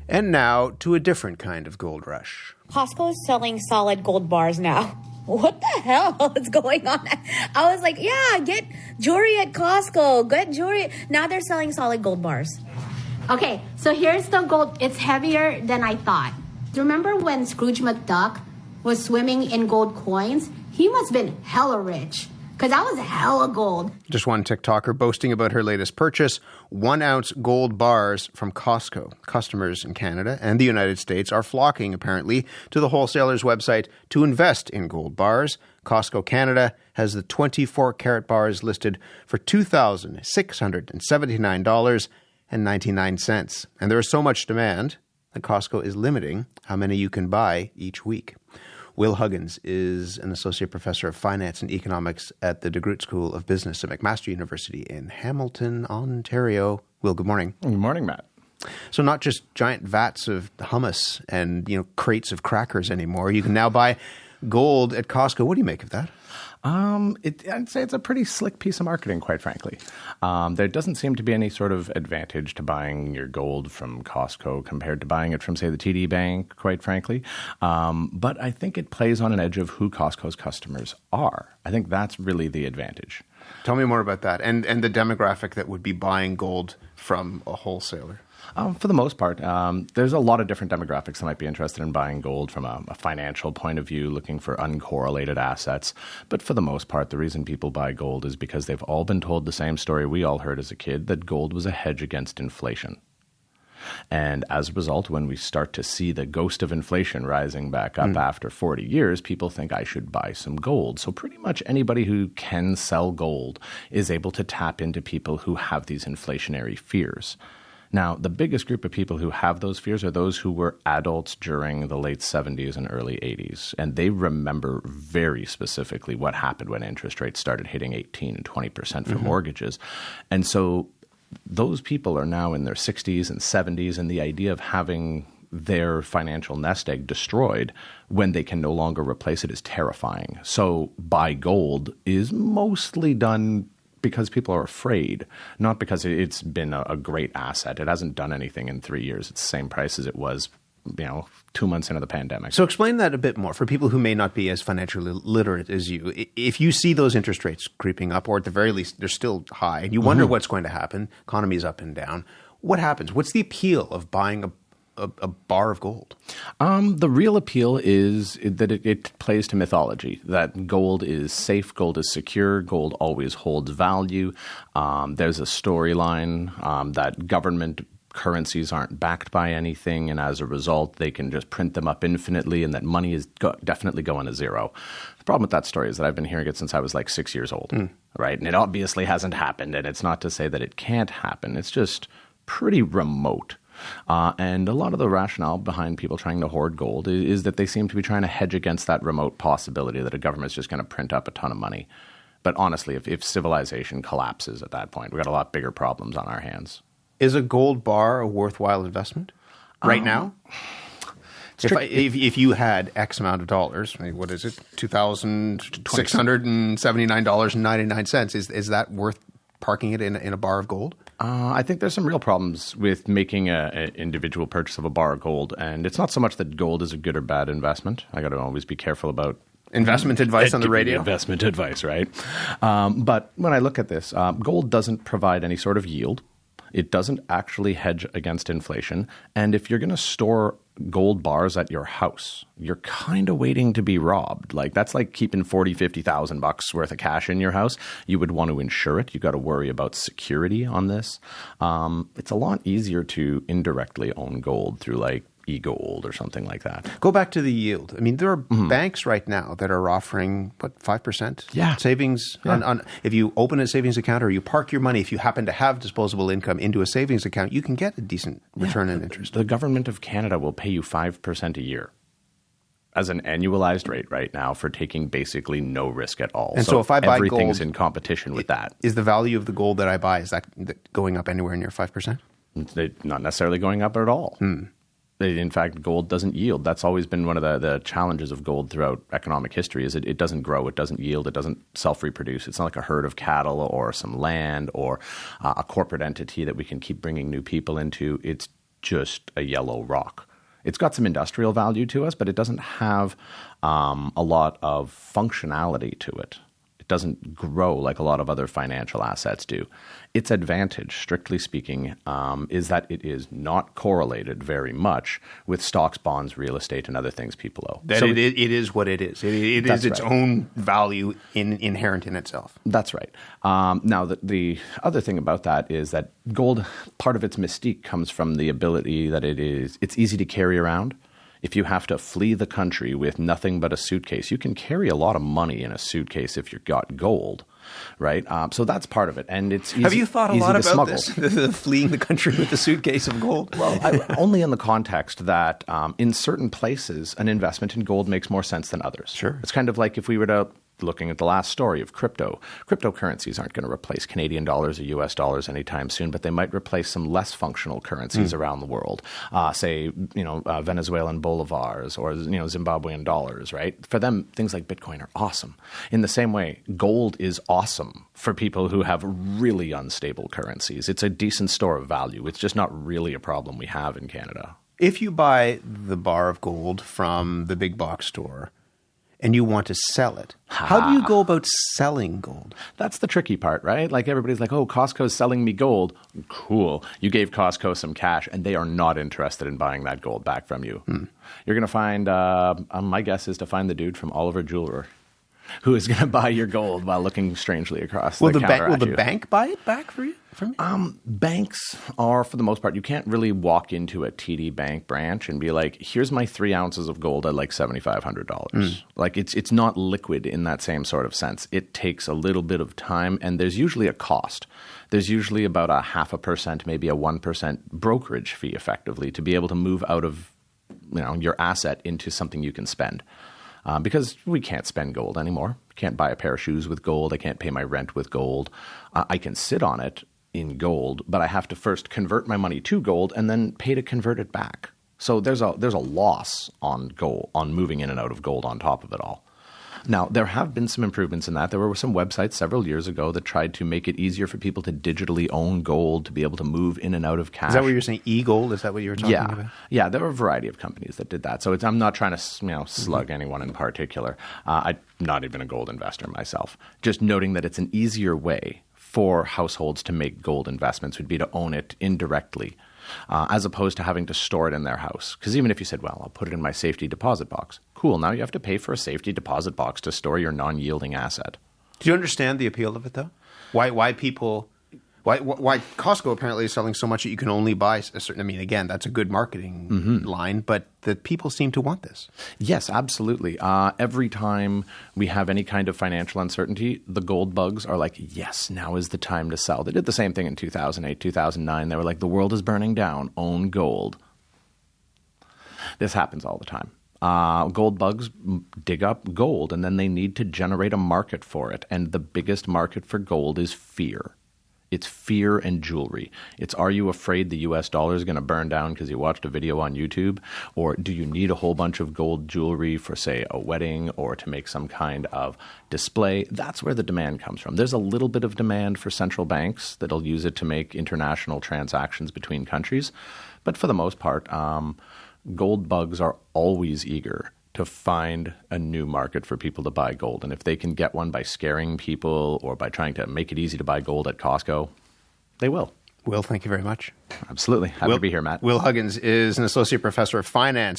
And now to a different kind of gold rush. Costco is selling solid gold bars now. What the hell is going on? I was like, yeah, get jewelry at Costco. Get jewelry. Now they're selling solid gold bars. Okay, so here's the gold. It's heavier than I thought. Do you remember when Scrooge McDuck was swimming in gold coins? He must have been hella rich. Because that was hella gold. Just one TikToker boasting about her latest purchase, 1-ounce gold bars from Costco. Customers in Canada and the United States are flocking, apparently, to the wholesaler's website to invest in gold bars. Costco Canada has the 24-carat bars listed for $2,679.99. And there is so much demand that Costco is limiting how many you can buy each week. Will Huggins is an associate professor of finance and economics at the DeGroote School of Business at McMaster University in Hamilton, Ontario. Will, good morning. Good morning, Matt. So not just giant vats of hummus and crates of crackers anymore. You can now buy gold at Costco. What do you make of that? I'd say it's a pretty slick piece of marketing, quite frankly. There doesn't seem to be any sort of advantage to buying your gold from Costco compared to buying it from, say, the TD Bank, quite frankly. But I think it plays on an edge of who Costco's customers are. I think that's really the advantage. Tell me more about that and the demographic that would be buying gold from a wholesaler. For the most part, there's a lot of different demographics that might be interested in buying gold from a financial point of view, looking for uncorrelated assets. But for the most part, the reason people buy gold is because they've all been told the same story we all heard as a kid, that gold was a hedge against inflation. And as a result, when we start to see the ghost of inflation rising back up after 40 years, people think I should buy some gold. So pretty much anybody who can sell gold is able to tap into people who have these inflationary fears. Now, the biggest group of people who have those fears are those who were adults during the late 70s and early 80s. And they remember very specifically what happened when interest rates started hitting 18 and 20% for mortgages. And so those people are now in their 60s and 70s, and the idea of having their financial nest egg destroyed when they can no longer replace it is terrifying. So buy gold is mostly done because people are afraid, not because it's been a great asset. It hasn't done anything in 3 years. It's the same price as it was, 2 months into the pandemic. So explain that a bit more for people who may not be as financially literate as you. If you see those interest rates creeping up, or at the very least they're still high, and you wonder what's going to happen, economy's up and down, what happens? What's the appeal of buying a bar of gold? The real appeal is that it plays to mythology, that gold is safe, gold is secure, gold always holds value. There's a storyline that government currencies aren't backed by anything, and as a result, they can just print them up infinitely, and that money is definitely going to zero. The problem with that story is that I've been hearing it since I was like 6 years old, right? And it obviously hasn't happened, and it's not to say that it can't happen. It's just pretty remote. And a lot of the rationale behind people trying to hoard gold is that they seem to be trying to hedge against that remote possibility that a government's just going to print up a ton of money. But honestly, if civilization collapses at that point, we've got a lot bigger problems on our hands. Is a gold bar a worthwhile investment right now? If you had X amount of dollars, what is it, $2,679.99, is that worth parking it in a bar of gold? I think there's some real problems with making an individual purchase of a bar of gold. And it's not so much that gold is a good or bad investment. I got to always be careful about investment advice on the radio. Investment advice, right? But when I look at this, gold doesn't provide any sort of yield. It doesn't actually hedge against inflation. And if you're going to store gold bars at your house, you're kind of waiting to be robbed. Like that's like keeping $40,000-$50,000 worth of cash in your house. You would want to insure it. You got to worry about security on this. It's a lot easier to indirectly own gold through like e-gold or something like that. Go back to the yield. I mean, there are banks right now that are offering, 5% savings on if you open a savings account or you park your money, if you happen to have disposable income into a savings account, you can get a decent return in interest. The government of Canada will pay you 5% a year as an annualized rate right now for taking basically no risk at all. And so if I buy everything's gold, in competition with that. Is the value of the gold that I buy, is that going up anywhere near 5%? It's not necessarily going up at all. In fact, gold doesn't yield. That's always been one of the challenges of gold throughout economic history is it doesn't grow, it doesn't yield, it doesn't self-reproduce. It's not like a herd of cattle or some land or a corporate entity that we can keep bringing new people into. It's just a yellow rock. It's got some industrial value to us, but it doesn't have a lot of functionality to it. It doesn't grow like a lot of other financial assets do. Its advantage, strictly speaking, is that it is not correlated very much with stocks, bonds, real estate, and other things people owe. That it is what it is. It is its own value inherent in itself. That's right. Now, the other thing about that is that gold, part of its mystique comes from the ability that it's easy to carry around. If you have to flee the country with nothing but a suitcase, you can carry a lot of money in a suitcase if you've got gold, right? So that's part of it. And it's easy. Have you thought a lot about smuggle. this, fleeing the country with a suitcase of gold? Well, only in the context that in certain places, an investment in gold makes more sense than others. Sure. It's kind of like if we were to looking at the last story of crypto. Cryptocurrencies aren't going to replace Canadian dollars or US dollars anytime soon, but they might replace some less functional currencies around the world. Say, Venezuelan bolivars or, Zimbabwean dollars, right? For them, things like Bitcoin are awesome. In the same way, gold is awesome for people who have really unstable currencies. It's a decent store of value. It's just not really a problem we have in Canada. If you buy the bar of gold from the big box store, and you want to sell it, how do you go about selling gold? That's the tricky part, right? Like everybody's like, oh, Costco's selling me gold. Cool. You gave Costco some cash and they are not interested in buying that gold back from you. You're going to find, my guess is to find the dude from Oliver Jeweler who is going to buy your gold while looking strangely across the counter at you. Will the bank buy it back for you? Banks are, for the most part, you can't really walk into a TD Bank branch and be like, here's my 3 ounces of gold at like $7,500. Like it's not liquid in that same sort of sense. It takes a little bit of time and there's usually a cost. There's usually about a 0.5%, maybe a 1% brokerage fee effectively to be able to move out of your asset into something you can spend. Because we can't spend gold anymore. Can't buy a pair of shoes with gold. I can't pay my rent with gold. I can sit on it in gold, but I have to first convert my money to gold and then pay to convert it back. So there's a loss on gold, on moving in and out of gold on top of it all. Now, there have been some improvements in that. There were some websites several years ago that tried to make it easier for people to digitally own gold, to be able to move in and out of cash. Is that what you're saying? E-gold? Is that what you were talking about? Yeah, there were a variety of companies that did that. So I'm not trying to slug anyone in particular. I'm not even a gold investor myself. Just noting that it's an easier way for households to make gold investments would be to own it indirectly. As opposed to having to store it in their house. Because even if you said, well, I'll put it in my safety deposit box. Cool, now you have to pay for a safety deposit box to store your non-yielding asset. Do you understand the appeal of it, though? Why Costco apparently is selling so much that you can only buy a certain, again, that's a good marketing line, but the people seem to want this. Yes, absolutely. Every time we have any kind of financial uncertainty, the gold bugs are like, yes, now is the time to sell. They did the same thing in 2008, 2009. They were like, the world is burning down, own gold. This happens all the time. Gold bugs dig up gold, and then they need to generate a market for it. And the biggest market for gold is fear. It's fear and jewelry. It's, are you afraid the US dollar is going to burn down because you watched a video on YouTube? Or do you need a whole bunch of gold jewelry for, say, a wedding or to make some kind of display? That's where the demand comes from. There's a little bit of demand for central banks that'll use it to make international transactions between countries. But for the most part, gold bugs are always eager to find a new market for people to buy gold. And if they can get one by scaring people or by trying to make it easy to buy gold at Costco, they will. Will, thank you very much. Absolutely. Happy to be here, Matt. Will Huggins is an associate professor of finance